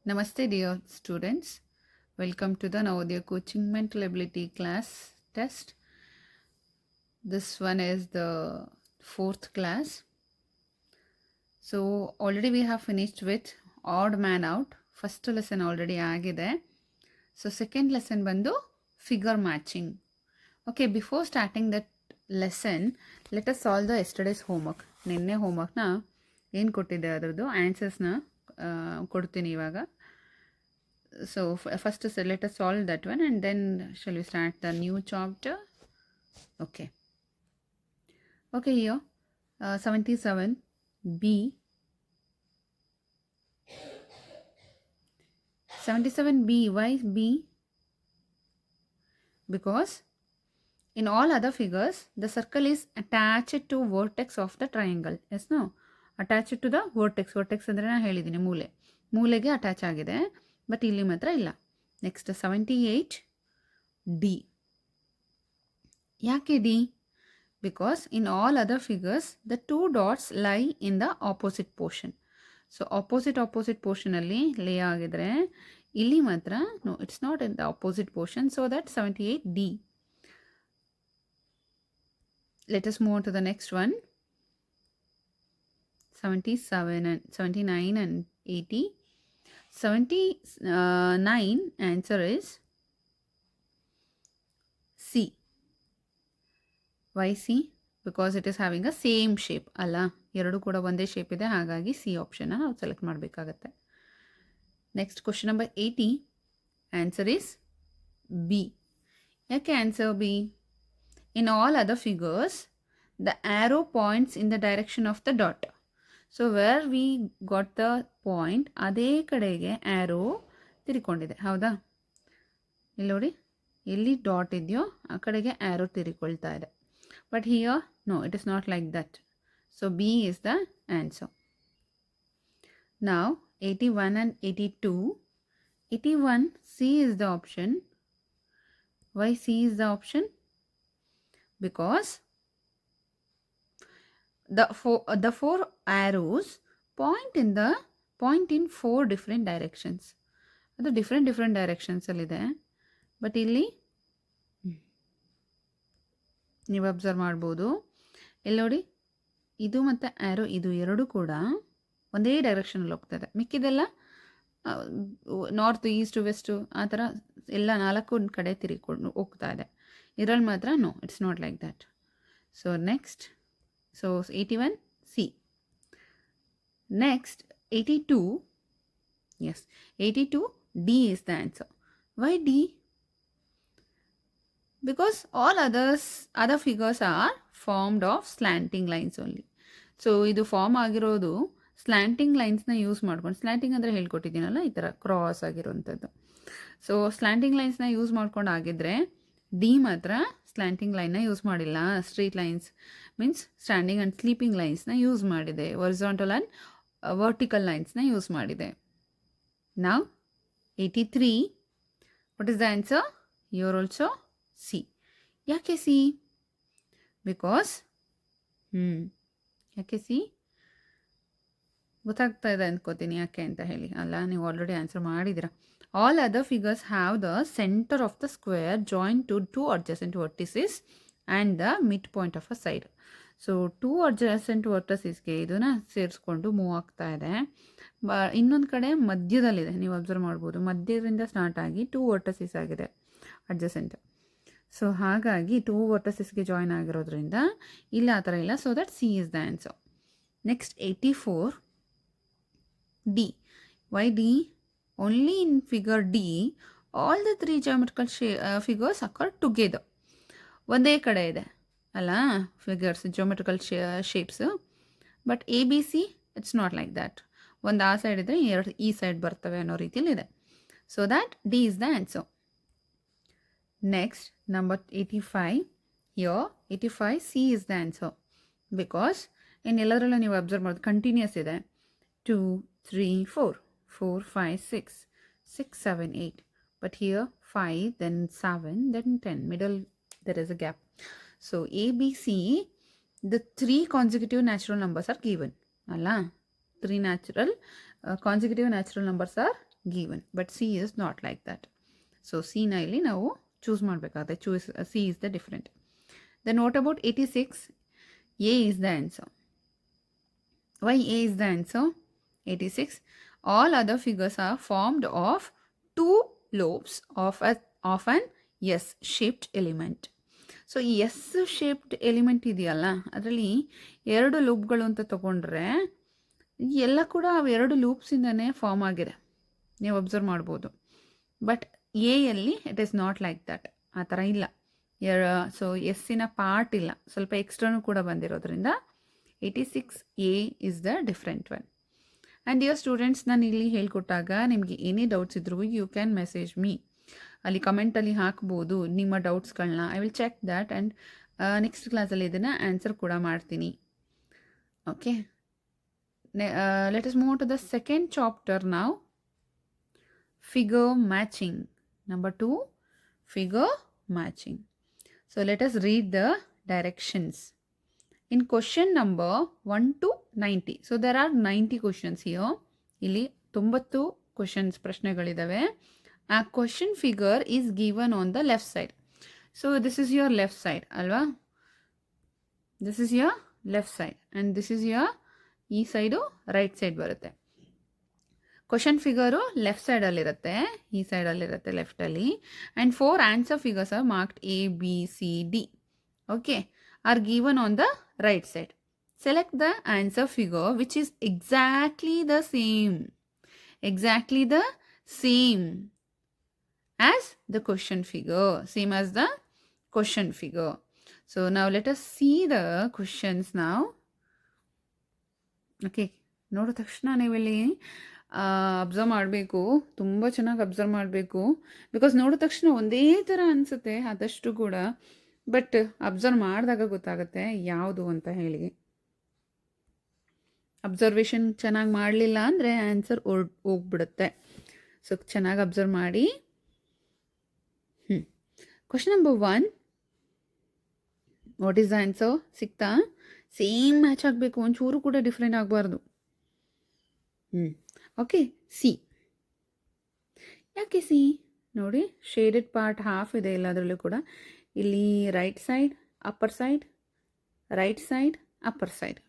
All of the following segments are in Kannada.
Namaste dear students. Welcome to the Navodaya Coaching Mental Ability class test. This one is the fourth class. So already we have finished with odd man out. First lesson already agide. So second lesson bandu figure matching. Okay, before starting that lesson, let us solve the yesterday's homework. ನಿನ್ನೆ ಹೋಮ್ವರ್ಕ್ನ ಏನು ಕೊಟ್ಟಿದ್ದೆ ಅದರದ್ದು ಆನ್ಸರ್ಸ್ನ ಕೊಡ್ತೀನಿ ಇವಾಗ. So first let us solve that one and then shall we start the new chapter. Okay, here 77b 77b. Why b? Because in all other figures the circle is attached to vertex of the triangle. Yes, no, attached to the vertex ಅಂದರೆ ನಾನು ಹೇಳಿದ್ದೀನಿ ಮೂಲೆಗೆ ಅಟ್ಯಾಚ್ ಆಗಿದೆ, ಬಟ್ ಇಲ್ಲಿ ಮಾತ್ರ ಇಲ್ಲ. Next 78 D. ಯಾಕೆ D? Because in all other figures the 2 dots lie in the opposite portion. So opposite ಪೋರ್ಷನಲ್ಲಿ ಲೇ ಆಗಿದ್ರೆ ಇಲ್ಲಿ ಮಾತ್ರ no, it's not in the opposite portion. So that 78 D. Let us move on to the next one. 79 and 80. 79 answer is C. Why C? Because it is having a same shape. ಅಲ್ಲ, ಎರಡು ಕೂಡ ಒಂದೇ ಶೇಪ್ ಇದೆ, ಹಾಗಾಗಿ ಸಿ ಆಪ್ಷನ್ನ ನಾವು ಸೆಲೆಕ್ಟ್ ಮಾಡಬೇಕಾಗತ್ತೆ. Next question number 80. Answer is B. ಯಾಕೆ answer B? In all other figures, the arrow points in the direction of the dot. So where we got the point, ಅದೇ ಕಡೆಗೆ ಆ್ಯರೋ ತಿರ್ಕೊಂಡಿದೆ, ಹೌದಾ? ಇಲ್ಲಿ ನೋಡಿ, ಎಲ್ಲಿ ಡಾಟ್ ಇದೆಯೋ ಆ ಕಡೆಗೆ ಆ್ಯರೋ ತಿರ್ಕೊಳ್ತಾ ಇದೆ. But here no, it is not like that. So B is the answer. Now 81 and 82. 81, C is the option. Why C is the option? Because the four arrows point in 4 different directions. ಅದು ಡಿಫ್ರೆಂಟ್ ಡೈರೆಕ್ಷನ್ಸಲ್ಲಿದೆ. ಬಟ್ ಇಲ್ಲಿ ನೀವು ಅಬ್ಸರ್ವ್ ಮಾಡ್ಬೋದು, ಇಲ್ಲಿ ನೋಡಿ, ಇದು ಮತ್ತು ಆ್ಯರೋ ಇದು ಎರಡು ಕೂಡ ಒಂದೇ ಡೈರೆಕ್ಷನಲ್ಲಿ ಹೋಗ್ತದೆ. ಮಿಕ್ಕಿದೆಲ್ಲ ನಾರ್ತ್, ಈಸ್ಟ್, ವೆಸ್ಟು ಆ ಥರ ಎಲ್ಲ 4 ಕಡೆ ತಿರುಗಿಕೊಂಡು ಹೋಗ್ತಾ ಇದೆ. ಇದರಲ್ಲಿ ಮಾತ್ರ no, it's not like that. So next, so 81 C. Next 82. Yes, 82 D is the answer. Why D? Because all other figures are formed of slanting lines only. So ಇದು ಫಾರ್ಮ್ ಆಗಿರೋದು ಸ್ಲ್ಯಾಂಟಿಂಗ್ ಲೈನ್ಸ್ನ ಯೂಸ್ ಮಾಡ್ಕೊಂಡು, ಸ್ಲ್ಯಾಂಟಿಂಗ್ ಅಂದರೆ ಹೇಳ್ಕೊಟ್ಟಿದ್ದೀನಲ್ಲ, ಈ ಥರ ಕ್ರಾಸ್ ಆಗಿರೋವಂಥದ್ದು. ಸೊ ಸ್ಲ್ಯಾಂಟಿಂಗ್ ಲೈನ್ಸ್ನ ಯೂಸ್ ಮಾಡ್ಕೊಂಡು ಆಗಿದ್ದರೆ ಡಿ ಮಾತ್ರ ಸ್ಲ್ಯಾಂಟಿಂಗ್ ಲೈನ್ನ ಯೂಸ್ ಮಾಡಿಲ್ಲ. Straight lines means standing and sleeping ಲೈನ್ಸ್ನ ಯೂಸ್ ಮಾಡಿದೆ. ಒರಿಜಾಂಟಲ್ ಆ್ಯಂಡ್ ವರ್ಟಿಕಲ್ ಲೈನ್ಸ್ನ ಯೂಸ್ ಮಾಡಿದೆ. ನಾವು 83. What is the answer? Your also C. ಯಾಕೆ ಸಿ? ಬಿಕಾಸ್ ಯಾಕೆ ಸಿ ಗೊತ್ತಾಗ್ತಾ ಇದೆ ಅಂದ್ಕೋತೀನಿ ಯಾಕೆ ಅಂತ ಹೇಳಿ. ಅಲ್ಲ, ನೀವು ಆಲ್ರೆಡಿ ಆನ್ಸರ್ ಮಾಡಿದ್ದೀರಾ. All other figures have the center of the square joined to 2 adjacent vertices and the midpoint of a side. So 2 adjacent verticesಗೆ ಇದನ್ನು ಸೇರಿಸ್ಕೊಂಡು ಮೂವ್ ಆಗ್ತಾ ಇದೆ. ಇನ್ನೊಂದು ಕಡೆ ಮಧ್ಯದಲ್ಲಿದೆ, ನೀವು ಅಬ್ಸರ್ವ್ ಮಾಡ್ಬೋದು, ಮಧ್ಯದಿಂದ ಸ್ಟಾರ್ಟ್ ಆಗಿ 2 vertices ಆಗಿದೆ ಅಡ್ಜಸೆಂಟ್. ಸೊ ಹಾಗಾಗಿ 2 verticesಗೆ ಜಾಯಿನ್ ಆಗಿರೋದ್ರಿಂದ ಇಲ್ಲ, ಆ ಥರ ಇಲ್ಲ. So that C is the answer. Next 84 D. Why D? Only in figure D, all the 3 geometrical figures occur together. ಒಂದೇ ಕಡೆ ಇದೆ ಅಲ್ಲ figures, geometrical shapes. But A B C it's not like that. ಒಂದು ಆ ಸೈಡ್ ಇದ್ದರೆ ಎರಡು ಈ ಸೈಡ್ ಬರ್ತವೆ ಅನ್ನೋ ರೀತಿಯಲ್ಲಿದೆ. So that D is the answer. Next number 85. Here 85 C is the answer. Because ಇನ್ನೆಲ್ಲದರಲ್ಲೂ ನೀವು ಅಬ್ಸರ್ವ್ ಮಾಡೋದು ಕಂಟಿನ್ಯೂಸ್ ಇದೆ. 2 3 4 4 5 6 6 7 8. But here 5, then 7, then 10. Middle there is a gap. So A, B, C, the 3 consecutive natural numbers are given. Alla, 3 consecutive natural numbers are given, but C is not like that. So C na ಇಲ್ಲಿ ನಾವು ಚೂಸ್ ಮಾಡಬೇಕಾಗುತ್ತೆ. C is the different. Then what about 86? A is the answer. Why A is the answer? 86. All other figures are formed of two lobes of an S-shaped element. So ಈ S-shaped ಎಲಿಮೆಂಟ್ ಇದೆಯಲ್ಲ, ಅದರಲ್ಲಿ 2 ಲೂಪ್ಗಳು ಅಂತ ತಗೊಂಡ್ರೆ ಎಲ್ಲ ಕೂಡ ಅವೆರಡು ಲೂಪ್ಸಿಂದನೇ ಫಾರ್ಮ್ ಆಗಿದೆ, ನೀವು ಅಬ್ಸರ್ವ್ ಮಾಡ್ಬೋದು. ಬಟ್ ಎಯಲ್ಲಿ it is not like that, ಆ ಥರ ಇಲ್ಲ. ಸೊ ಎಸ್ಸಿನ ಪಾರ್ಟ್ ಇಲ್ಲ, ಸ್ವಲ್ಪ ಎಕ್ಸ್ಟ್ರಾನು ಕೂಡ ಬಂದಿರೋದ್ರಿಂದ 86A is the different one. And dear students, ನಾನು ಇಲ್ಲಿ ಹೇಳ್ಕೊಟ್ಟಾಗ ನಿಮಗೆ ಏನೇ ಡೌಟ್ಸ್ ಇದ್ರೂ ಯು ಕ್ಯಾನ್ ಮೆಸೇಜ್ ಮೀ, ಅಲ್ಲಿ ಕಮೆಂಟಲ್ಲಿ ಹಾಕ್ಬೋದು ನಿಮ್ಮ ಡೌಟ್ಸ್ಗಳನ್ನ. I will check that and next ಕ್ಲಾಸಲ್ಲಿ ಇದನ್ನು ಆನ್ಸರ್ ಕೂಡ ಮಾಡ್ತೀನಿ. Okay, let us move to the second chapter now. Figure matching. Number 2, figure matching. So let us read the directions. In question number 1 to 90. So there are 90 questions here. ಇಲ್ಲಿ 90 questions ಪ್ರಶ್ನೆಗಳಿದ್ದಾವೆ. A question figure is given on the left side. So this is your left side, ಅಲ್ವಾ? This is your left side and this is your ಈ ಸೈಡು ರೈಟ್ ಸೈಡ್ ಬರುತ್ತೆ. ಕ್ವಶನ್ ಫಿಗರು ಲೆಫ್ಟ್ ಸೈಡಲ್ಲಿರುತ್ತೆ, ಈ ಸೈಡಲ್ಲಿರುತ್ತೆ ಲೆಫ್ಟಲ್ಲಿ. And 4 answer figures are marked A, B, C, D. Okay, are given on the right side. Select the answer figure which is exactly the same as the question figure, same as the question figure. So now let us see the questions now. Okay, ನೋಡಿದ ತಕ್ಷಣ ನೀವಿಲ್ಲಿ ಅಬ್ಸರ್ವ್ ಮಾಡಬೇಕು, ತುಂಬ ಚೆನ್ನಾಗಿ ಅಬ್ಸರ್ವ್ ಮಾಡಬೇಕು. ಬಿಕಾಸ್ ನೋಡಿದ ತಕ್ಷಣ ಒಂದೇ ಥರ ಅನಿಸುತ್ತೆ ಆದಷ್ಟು ಕೂಡ, ಬಟ್ ಅಬ್ಸರ್ವ್ ಮಾಡಿದಾಗ ಗೊತ್ತಾಗುತ್ತೆ ಯಾವುದು ಅಂತ ಹೇಳಿ. ಅಬ್ಸರ್ವೇಷನ್ ಚೆನ್ನಾಗಿ ಮಾಡಲಿಲ್ಲ ಅಂದರೆ ಆನ್ಸರ್ ಹೋಗ್ಬಿಡುತ್ತೆ. ಸೊ ಚೆನ್ನಾಗಿ ಅಬ್ಸರ್ವ್ ಮಾಡಿ. Question number 1, what is the answer? ಸಿಕ್ತಾ? ಸೇಮ್ ಮ್ಯಾಚ್ ಆಗಬೇಕು, ಒಂಚೂರು ಕೂಡ ಡಿಫ್ರೆಂಟ್ ಆಗಬಾರ್ದು. Okay, C. ಯಾಕೆ ಸಿ? ನೋಡಿ, ಶೇಡೆಡ್ ಪಾರ್ಟ್ ಹಾಫ್ ಇದೆ ಎಲ್ಲದರಲ್ಲೂ ಕೂಡ. ಇಲ್ಲಿ right side, upper side, right side, upper side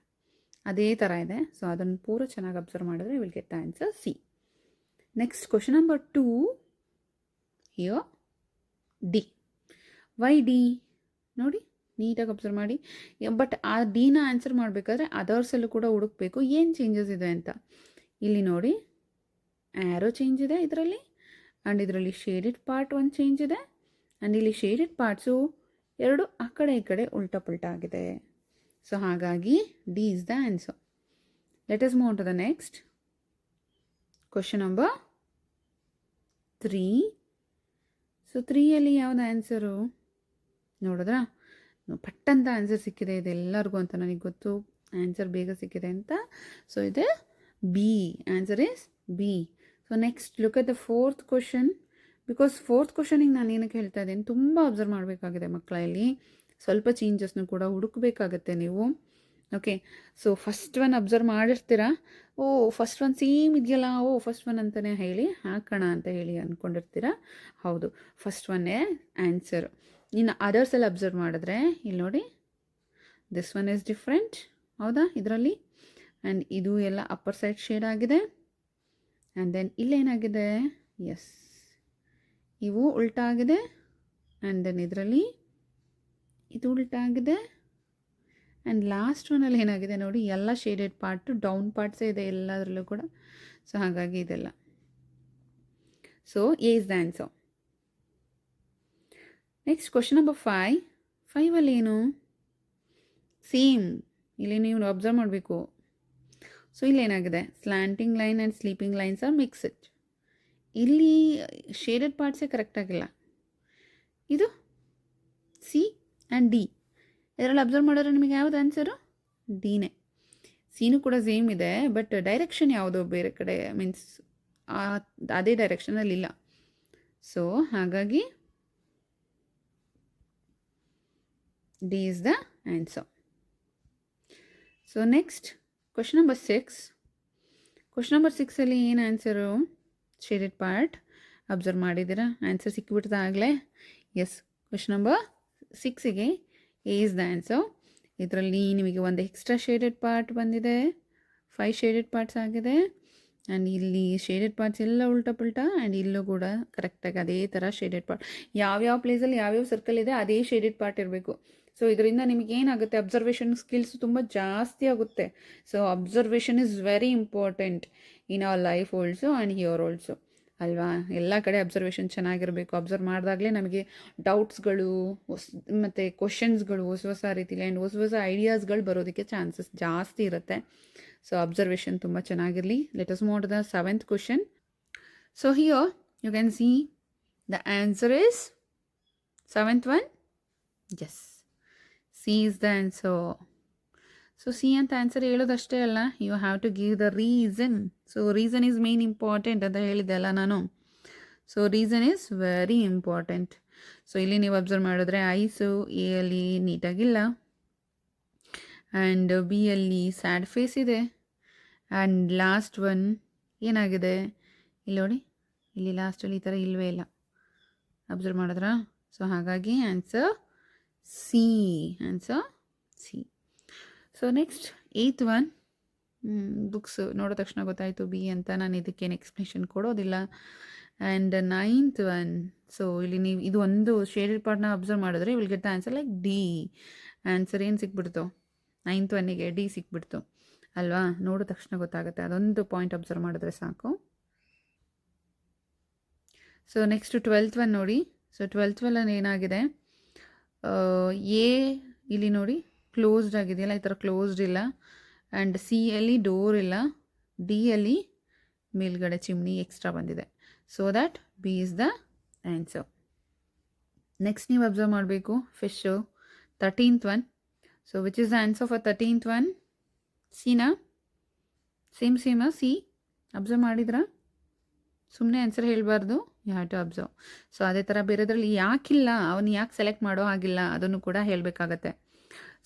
ಅದೇ ಥರ ಇದೆ. ಸೊ ಅದನ್ನು ಪೂರ ಚೆನ್ನಾಗಿ ಅಬ್ಸರ್ವ್ ಮಾಡಿದ್ರೆ will get the answer C. Next question number 2, here D. Why D? ನೋಡಿ, ನೀಟಾಗಿ ಅಬ್ಸರ್ವ್ ಮಾಡಿ. ಬಟ್ ಆ ಡಿನ ಆನ್ಸರ್ ಮಾಡಬೇಕಾದ್ರೆ ಅದರ್ಸಲ್ಲೂ ಕೂಡ ಹುಡುಕಬೇಕು ಏನು ಚೇಂಜಸ್ ಇದೆ ಅಂತ. ಇಲ್ಲಿ ನೋಡಿ, ಆ್ಯರೋ ಚೇಂಜ್ ಇದೆ ಇದರಲ್ಲಿ, ಆ್ಯಂಡ್ ಇದರಲ್ಲಿ ಶೇಡೆಡ್ ಪಾರ್ಟ್ ಒಂದು ಚೇಂಜ್ ಇದೆ, ಆ್ಯಂಡ್ ಇಲ್ಲಿ ಶೇಡೆಡ್ ಪಾರ್ಟ್ಸು 2 ಆ ಕಡೆ ಈ ಕಡೆ ಉಲ್ಟಾ ಪಲ್ಟಾ ಆಗಿದೆ. ಸೊ ಹಾಗಾಗಿ D is the answer. Let us move to the next question number 3. So 3ಯಲ್ಲಿ ಯಾವ್ದು ಆನ್ಸರು ನೋಡಿದ್ರಾ? ಪಟ್ಟಂತ ಆನ್ಸರ್ ಸಿಕ್ಕಿದೆ ಇದೆಲ್ಲರಿಗೂ ಅಂತ ನನಗೆ ಗೊತ್ತು, ಆನ್ಸರ್ ಬೇಗ ಸಿಕ್ಕಿದೆ ಅಂತ. ಸೊ ಇದು B, answer is B. So next look at the 4th question. Because 4th ಕ್ವಶನಿಗೆ ನಾನು ಏನಕ್ಕೆ ಹೇಳ್ತಾ ಇದ್ದೀನಿ, ತುಂಬ ಅಬ್ಸರ್ವ್ ಮಾಡಬೇಕಾಗಿದೆ ಮಕ್ಕಳಲ್ಲಿ, ಸ್ವಲ್ಪ ಚೇಂಜಸ್ನು ಕೂಡ ಹುಡುಕಬೇಕಾಗತ್ತೆ ನೀವು. Okay, so first one observe ಮಾಡಿರ್ತೀರಾ, ಓ ಫಸ್ಟ್ ಒನ್ ಸೇಮ್ ಇದೆಯಲ್ಲ, ಓ ಫಸ್ಟ್ ಒನ್ ಅಂತಲೇ ಹೇಳಿ ಹಾಕೋಣ ಅಂತ ಹೇಳಿ ಅಂದ್ಕೊಂಡಿರ್ತೀರಾ. ಹೌದು, ಫಸ್ಟ್ ಒನ್ನೇ ಆನ್ಸರ್. ಇನ್ನು ಅದರ್ಸ್ ಎಲ್ಲ ಅಬ್ಸರ್ವ್ ಮಾಡಿದ್ರೆ ಇಲ್ಲಿ ನೋಡಿ, ದಿಸ್ ಒನ್ ಇಸ್ ಡಿಫ್ರೆಂಟ್, ಹೌದಾ ಇದರಲ್ಲಿ. ಆ್ಯಂಡ್ ಇದು ಎಲ್ಲ ಅಪ್ಪರ್ ಸೈಡ್ ಶೇಡ್ ಆಗಿದೆ. ಆ್ಯಂಡ್ ದೆನ್ ಇಲ್ಲೇನಾಗಿದೆ, ಎಸ್ ಇವು ಉಲ್ಟಾ ಆಗಿದೆ. ಆ್ಯಂಡ್ ದೆನ್ ಇದರಲ್ಲಿ ಇದು ಉಲ್ಟಾ ಆಗಿದೆ. ಆ್ಯಂಡ್ ಲಾಸ್ಟ್ ಒನಲ್ಲಿ ಏನಾಗಿದೆ ನೋಡಿ, ಎಲ್ಲ ಶೇಡೆಡ್ ಪಾರ್ಟು ಡೌನ್ ಪಾರ್ಟ್ಸೇ ಇದೆ ಎಲ್ಲದರಲ್ಲೂ ಕೂಡ. ಸೊ ಹಾಗಾಗಿ ಇದೆಲ್ಲ. So A is the answer. Next question number 5. 5ಅಲ್ಲಿ ಏನು? ಸೇಮ್, ಇಲ್ಲಿ ನೀವು ಅಬ್ಸರ್ವ್ ಮಾಡಬೇಕು. ಸೊ ಇಲ್ಲೇನಾಗಿದೆ, slanting line and sleeping lines are mixed. ಇಲ್ಲಿ ಶೇಡೆಡ್ ಪಾರ್ಟ್ಸೇ ಕರೆಕ್ಟಾಗಿಲ್ಲ. ಇದು ಸಿ ಆ್ಯಂಡ್ ಡಿ, ಇದರಲ್ಲಿ ಅಬ್ಸರ್ವ್ ಮಾಡಿದ್ರೆ ನಿಮಗೆ ಯಾವುದು ಆನ್ಸರು? ಡಿನೇ. ಸಿನೂ ಕೂಡ ಸೇಮ್ ಇದೆ, ಬಟ್ ಡೈರೆಕ್ಷನ್ ಯಾವುದೋ ಬೇರೆ ಕಡೆ, ಮೀನ್ಸ್ ಅದೇ ಡೈರೆಕ್ಷನಲ್ಲಿಲ್ಲ. ಸೊ ಹಾಗಾಗಿ D is the answer. So next question number 6. Question number 6ಅಲ್ಲಿ ಏನು ಆನ್ಸರು? ಶೇಡೆಡ್ ಪಾರ್ಟ್ ಅಬ್ಸರ್ವ್ ಮಾಡಿದ್ದೀರಾ? ಆನ್ಸರ್ ಸಿಕ್ಕಿಬಿಡ್ತಾ ಆಗಲೇ? ಎಸ್, ಕ್ವೆಶ್ಚನ್ ನಂಬರ್ 6ಗೆ ಎ ಇಸ್ ದ ಆನ್ಸರ್. ಇದರಲ್ಲಿ ನಿಮಗೆ ಒಂದು ಎಕ್ಸ್ಟ್ರಾ ಶೇಡೆಡ್ ಪಾರ್ಟ್ ಬಂದಿದೆ, 5 ಶೇಡೆಡ್ ಪಾರ್ಟ್ಸ್ ಆಗಿದೆ. ಆ್ಯಂಡ್ ಇಲ್ಲಿ ಶೇಡೆಡ್ ಪಾರ್ಟ್ಸ್ ಎಲ್ಲ ಉಲ್ಟಾ ಪುಲ್ಟಾ, ಆ್ಯಂಡ್ ಇಲ್ಲೂ ಕೂಡ ಕರೆಕ್ಟಾಗಿ ಅದೇ ಥರ ಶೇಡೆಡ್ ಪಾರ್ಟ್. ಯಾವ್ಯಾವ ಪ್ಲೇಸಲ್ಲಿ ಯಾವ್ಯಾವ ಸರ್ಕಲ್ ಇದೆ ಅದೇ ಶೇಡೆಡ್ ಪಾರ್ಟ್ ಇರಬೇಕು. ಸೊ ಇದರಿಂದ ನಿಮಗೆ ಏನಾಗುತ್ತೆ, ಅಬ್ಸರ್ವೇಷನ್ ಸ್ಕಿಲ್ಸ್ ತುಂಬ ಜಾಸ್ತಿ ಆಗುತ್ತೆ. So observation is very important in our life also and here also, ಅಲ್ವಾ? ಎಲ್ಲ ಕಡೆ ಅಬ್ಸರ್ವೇಷನ್ ಚೆನ್ನಾಗಿರಬೇಕು. ಅಬ್ಸರ್ವ್ ಮಾಡಿದಾಗಲೇ ನಮಗೆ ಡೌಟ್ಸ್ಗಳು ಮತ್ತು ಕ್ವಶನ್ಸ್ಗಳು ಹೊಸ ಹೊಸ ರೀತಿಲಿ ಆ್ಯಂಡ್ ಹೊಸ ಹೊಸ ಐಡಿಯಾಸ್ಗಳು ಬರೋದಕ್ಕೆ ಚಾನ್ಸಸ್ ಜಾಸ್ತಿ ಇರುತ್ತೆ. ಸೊ ಅಬ್ಸರ್ವೇಷನ್ ತುಂಬ ಚೆನ್ನಾಗಿರಲಿ. Let us move to the 7th question. So here you can see the answer is 7th one. Yes, C is the answer. So C ಅಂತ ಆನ್ಸರ್ ಹೇಳೋದಷ್ಟೇ ಅಲ್ಲ, you have to give the reason. So reason is main important ಅಂತ ಹೇಳಿದೆ ಅಲ್ಲ ನಾನು. So reason is very important. So ಇಲ್ಲಿ ನೀವು ಅಬ್ಸರ್ವ್ ಮಾಡಿದ್ರೆ ಐಸು ಎ ಅಲ್ಲಿ ನೀಟಾಗಿಲ್ಲ, ಆ್ಯಂಡ್ ಬಿ ಅಲ್ಲಿ ಸ್ಯಾಡ್ ಫೇಸ್ ಇದೆ, ಆ್ಯಂಡ್ ಲಾಸ್ಟ್ ಒನ್ ಏನಾಗಿದೆ ಇಲ್ಲಿ ನೋಡಿ, ಇಲ್ಲಿ ಲಾಸ್ಟಲ್ಲಿ ಈ ಥರ ಇಲ್ಲವೇ ಇಲ್ಲ. ಅಬ್ಸರ್ವ್ ಮಾಡಿದ್ರಾ? ಸೊ ಹಾಗಾಗಿ answer C, answer C. So next 8th one, books ನೋಡೋ ತಕ್ಷಣ ಗೊತ್ತಾಯಿತು ಬಿ ಅಂತ, ನಾನು ಇದಕ್ಕೇನು ಎಕ್ಸ್ಪ್ಲೇಷನ್ ಕೊಡೋದಿಲ್ಲ. ಆ್ಯಂಡ್ 9th ಒನ್, ಸೊ ಇಲ್ಲಿ ನೀವು ಇದು ಒಂದು ಶೇಡೆಡ್ ಪಾರ್ಟ್ನ ಅಬ್ಸರ್ವ್ ಮಾಡಿದ್ರೆ will get the answer like D. Answer ಏನು ಸಿಕ್ಬಿಡ್ತು 9th ಒನ್ನಿಗೆ? ಡಿ ಸಿಕ್ಬಿಡ್ತು ಅಲ್ವಾ? ನೋಡೋ ತಕ್ಷಣ ಗೊತ್ತಾಗುತ್ತೆ, ಅದೊಂದು ಪಾಯಿಂಟ್ ಅಬ್ಸರ್ವ್ ಮಾಡಿದ್ರೆ ಸಾಕು. ಸೊ ನೆಕ್ಸ್ಟ್ 12th ಒನ್ ನೋಡಿ. ಸೊ 12th ಒನ್ ಏನಾಗಿದೆ, ಎ ಇಲ್ಲಿ ನೋಡಿ ಕ್ಲೋಸ್ಡ್ ಆಗಿದೆಯಲ್ಲ, ಈ ಥರ ಕ್ಲೋಸ್ಡ್ ಇಲ್ಲ, ಆ್ಯಂಡ್ ಸಿ ಅಲ್ಲಿ ಡೋರ್ ಇಲ್ಲ, ಡಿ ಅಲ್ಲಿ ಮೇಲ್ಗಡೆ ಚಿಮ್ನಿ ಎಕ್ಸ್ಟ್ರಾ ಬಂದಿದೆ. So that B is the answer. Next ನೀವು ಅಬ್ಸರ್ವ್ ಮಾಡಬೇಕು ಫಿಶು 13th one. So which is the answer for 13th one? ಸಿನಾ? ಸೇಮಾ? ಸಿ ಅಬ್ಸರ್ವ್ ಮಾಡಿದ್ರಾ? ಸುಮ್ಮನೆ ಆನ್ಸರ್ ಹೇಳಬಾರ್ದು, you have to observe. So ಅದೇ ಥರ ಬೇರೆದ್ರಲ್ಲಿ ಯಾಕಿಲ್ಲ, ಅವನು ಯಾಕೆ ಸೆಲೆಕ್ಟ್ ಮಾಡೋ ಆಗಿಲ್ಲ ಅದನ್ನು ಕೂಡ ಹೇಳಬೇಕಾಗತ್ತೆ.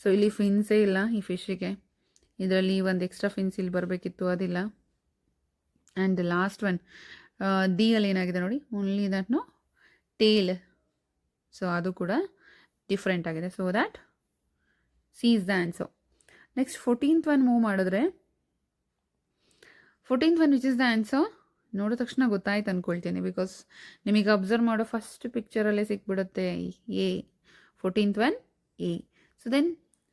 ಸೊ ಇಲ್ಲಿ ಫಿನ್ಸೇ ಇಲ್ಲ ಈ ಫಿಶ್ಶಿಗೆ, ಇದರಲ್ಲಿ ಒಂದು ಎಕ್ಸ್ಟ್ರಾ ಫಿನ್ಸ್ ಇಲ್ಲಿ ಬರಬೇಕಿತ್ತು, ಅದಿಲ್ಲ. ಆ್ಯಂಡ್ ಲಾಸ್ಟ್ ಒನ್ ಡಿ ಅಲ್ಲಿ ಏನಾಗಿದೆ ನೋಡಿ, ಓನ್ಲಿ ದಟ್ನು ಟೇಲ್. ಸೊ ಅದು ಕೂಡ ಡಿಫ್ರೆಂಟ್ ಆಗಿದೆ. So that C is the answer. Next 14th one move ಮಾಡಿದ್ರೆ, 14th one which is the answer? ನೋಡೋ ತಕ್ಷಣ ಗೊತ್ತಾಯ್ತು ಅಂದ್ಕೊಳ್ತೀನಿ, ಬಿಕಾಸ್ ನಿಮಗೆ ಅಬ್ಸರ್ವ್ ಮಾಡೋ ಫಸ್ಟ್ ಪಿಕ್ಚರಲ್ಲೇ ಸಿಕ್ಬಿಡುತ್ತೆ A. 14th one A. So then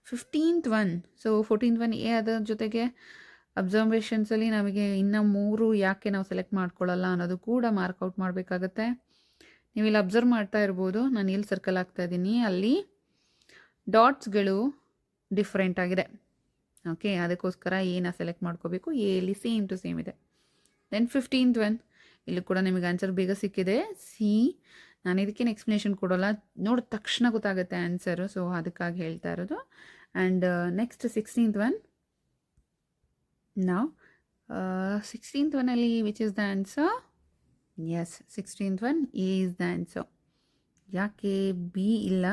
15th one. So 14th one A, ಅದರ ಜೊತೆಗೆ ಅಬ್ಸರ್ವೇಷನ್ಸಲ್ಲಿ ನಮಗೆ ಇನ್ನೂ 3 ಯಾಕೆ ನಾವು ಸೆಲೆಕ್ಟ್ ಮಾಡ್ಕೊಳ್ಳಲ್ಲ ಅನ್ನೋದು ಕೂಡ ಮಾರ್ಕೌಟ್ ಮಾಡಬೇಕಾಗತ್ತೆ. ನೀವು ಇಲ್ಲಿ ಅಬ್ಸರ್ವ್ ಮಾಡ್ತಾ ಇರ್ಬೋದು, ನಾನು ಇಲ್ಲಿ ಸರ್ಕಲ್ ಆಗ್ತಾ ಇದ್ದೀನಿ, ಅಲ್ಲಿ ಡಾಟ್ಸ್ಗಳು ಡಿಫ್ರೆಂಟ್ ಆಗಿದೆ. ಓಕೆ, ಅದಕ್ಕೋಸ್ಕರ ಎನ ಸೆಲೆಕ್ಟ್ ಮಾಡ್ಕೋಬೇಕು. ಎ ಅಲ್ಲಿ ಸೇಮ್ ಟು ಸೇಮ್ ಇದೆ. ದೆನ್ 15th ಒನ್, ಇಲ್ಲಿ ಕೂಡ ನಿಮಗೆ ಆನ್ಸರ್ ಬೇಗ ಸಿಕ್ಕಿದೆ, ಸಿ. ನಾನು ಇದಕ್ಕೇನು ಎಕ್ಸ್ಪ್ಲನೇಷನ್ ಕೊಡೋಲ್ಲ, ನೋಡಿದ ತಕ್ಷಣ ಗೊತ್ತಾಗುತ್ತೆ ಆನ್ಸರು, ಸೊ ಅದಕ್ಕಾಗಿ ಹೇಳ್ತಾ ಇರೋದು. And next 16th one. ನಾವು 16th ಒನ್ನಲ್ಲಿ which is the answer? Yes, 16th one A is the answer. ಯಾಕೆ ಬಿ ಇಲ್ಲ?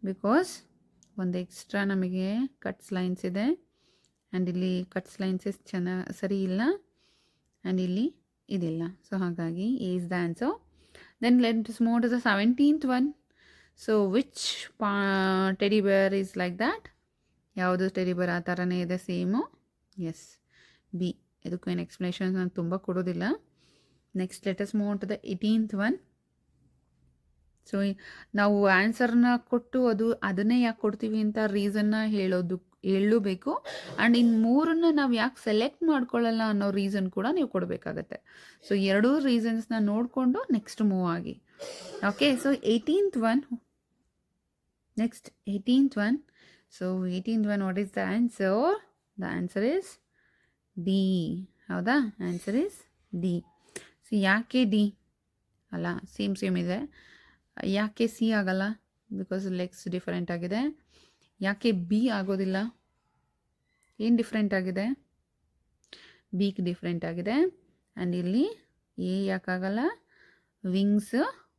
ಬಿಕಾಸ್ ಒಂದು ಎಕ್ಸ್ಟ್ರಾ ನಮಗೆ ಕಟ್ಸ್ ಲೈನ್ಸ್ ಇದೆ, ಆ್ಯಂಡ್ ಇಲ್ಲಿ ಕಟ್ಸ್ ಲೈನ್ಸಸ್ ಸರಿ ಇಲ್ಲ, ಆ್ಯಂಡ್ ಇಲ್ಲಿ ಇದಿಲ್ಲ. ಸೊ ಹಾಗಾಗಿ A is the answer. Then let's move to the 17th one. So which teddy bear is like that? ಯಾವುದು ಟೆಡಿ ಬೇರ್ ಆ ಥರನೇ ಇದೆ, ಸೇಮು. S, B. ಇದಕ್ಕೂ ಏನು ಎಕ್ಸ್ಪ್ಲನೇಷನ್ ನಾನು ತುಂಬ ಕೊಡೋದಿಲ್ಲ. Next let's move to the 18th one. ಸೊ ನಾವು ಆನ್ಸರ್ನ ಕೊಟ್ಟು ಅದನ್ನೇ ಯಾಕೆ ಕೊಡ್ತೀವಿ ಅಂತ ರೀಸನ್ನ ಹೇಳಬೇಕು. ಆ್ಯಂಡ್ ಇನ್ನು 3 ನಾವು ಯಾಕೆ ಸೆಲೆಕ್ಟ್ ಮಾಡ್ಕೊಳ್ಳಲ್ಲ ಅನ್ನೋ ರೀಸನ್ ಕೂಡ ನೀವು ಕೊಡಬೇಕಾಗತ್ತೆ. ಸೊ 2 ರೀಸನ್ಸ್ನ ನೋಡಿಕೊಂಡು ನೆಕ್ಸ್ಟ್ ಮೂವ್ ಆಗಿ. Okay, so 18th one. Next 18th one. So 18th one, what is the answer? The answer is D. ಹೌದಾ? Answer is D. ಸೊ ಯಾಕೆ ಡಿ ಅಲ್ಲ, ಸೇಮ್ ಇದೆ. ಯಾಕೆ ಸಿ ಆಗಲ್ಲ? ಬಿಕಾಸ್ ಲೆಗ್ಸ್ ಡಿಫರೆಂಟ್ ಆಗಿದೆ. ಯಾಕೆ ಬಿ ಆಗೋದಿಲ್ಲ? ಏನು ಡಿಫ್ರೆಂಟ್ ಆಗಿದೆ? ಬೀಕ್ ಡಿಫ್ರೆಂಟ್ ಆಗಿದೆ. ಆ್ಯಂಡ್ ಇಲ್ಲಿ ಎ ಯಾಕಾಗಲ್ಲ? ವಿಂಗ್ಸ್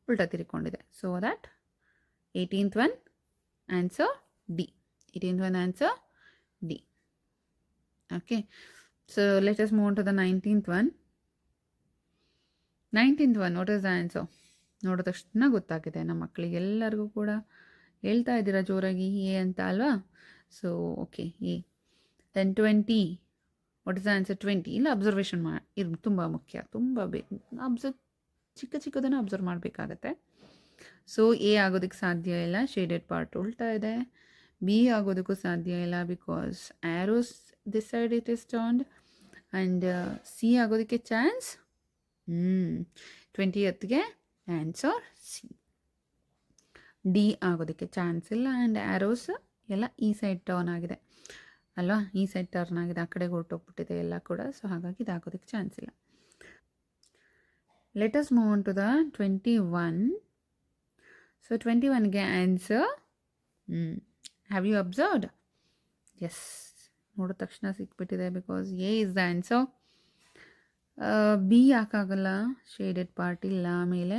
ಉಲ್ಟಾ ತಿರ್ಕೊಂಡಿದೆ. So that 18th one answer D. 18th one answer D. Okay, so let us move to the 19th one. 19th one what is the answer? ನೋಡಿದ ತಕ್ಷಣ ಗೊತ್ತಾಗಿದೆ ನಮ್ಮ ಮಕ್ಕಳಿಗೆಲ್ಲರಿಗೂ ಕೂಡ. ಹೇಳ್ತಾ ಇದ್ದೀರಾ ಜೋರಾಗಿ ಎ ಅಂತ ಅಲ್ವಾ? So okay A. Then 20 what is the answer? 20 ಇಲ್ಲ ಅಬ್ಸರ್ವೇಷನ್ ಇದು ತುಂಬ ಮುಖ್ಯ, ತುಂಬ ಚಿಕ್ಕ ಚಿಕ್ಕದನ್ನು ಅಬ್ಸರ್ವ್ ಮಾಡಬೇಕಾಗತ್ತೆ. ಸೊ ಎ ಆಗೋದಕ್ಕೆ ಸಾಧ್ಯ ಇಲ್ಲ, ಶೇಡೆಡ್ ಪಾರ್ಟ್ ಉಲ್ಟಾ ಇದೆ. ಬಿ ಆಗೋದಕ್ಕೂ ಸಾಧ್ಯ ಇಲ್ಲ because arrows this side it is turned. And C ಆಗೋದಕ್ಕೆ ಚಾನ್ಸ್ 20ಗೆ ಆನ್ಸರ್ ಸಿ. ಡಿ ಆಗೋದಕ್ಕೆ ಚಾನ್ಸ್ ಇಲ್ಲ. ಆ್ಯಂಡ್ ಆ್ಯರೋಸ್ ಎಲ್ಲ ಈ ಸೈಡ್ ಟರ್ನ್ ಆಗಿದೆ ಅಲ್ವಾ? ಈ ಸೈಡ್ ಟರ್ನ್ ಆಗಿದೆ, ಆ ಕಡೆಗೆ ಹೊರಟೋಗ್ಬಿಟ್ಟಿದೆ ಎಲ್ಲ ಕೂಡ. ಸೊ ಹಾಗಾಗಿ ಇದಾಗೋದಕ್ಕೆ ಚಾನ್ಸ್ ಇಲ್ಲ. Let us move on to the 21. ಸೊ 21ಗೆ answer have you observed? Yes, ನೋಡಿದ ತಕ್ಷಣ ಸಿಕ್ಬಿಟ್ಟಿದೆ because A is the answer. B ಯಾಕಾಗಲ್ಲ? ಶೇಡೆಡ್ ಪಾರ್ಟ್ ಇಲ್ಲ ಆಮೇಲೆ.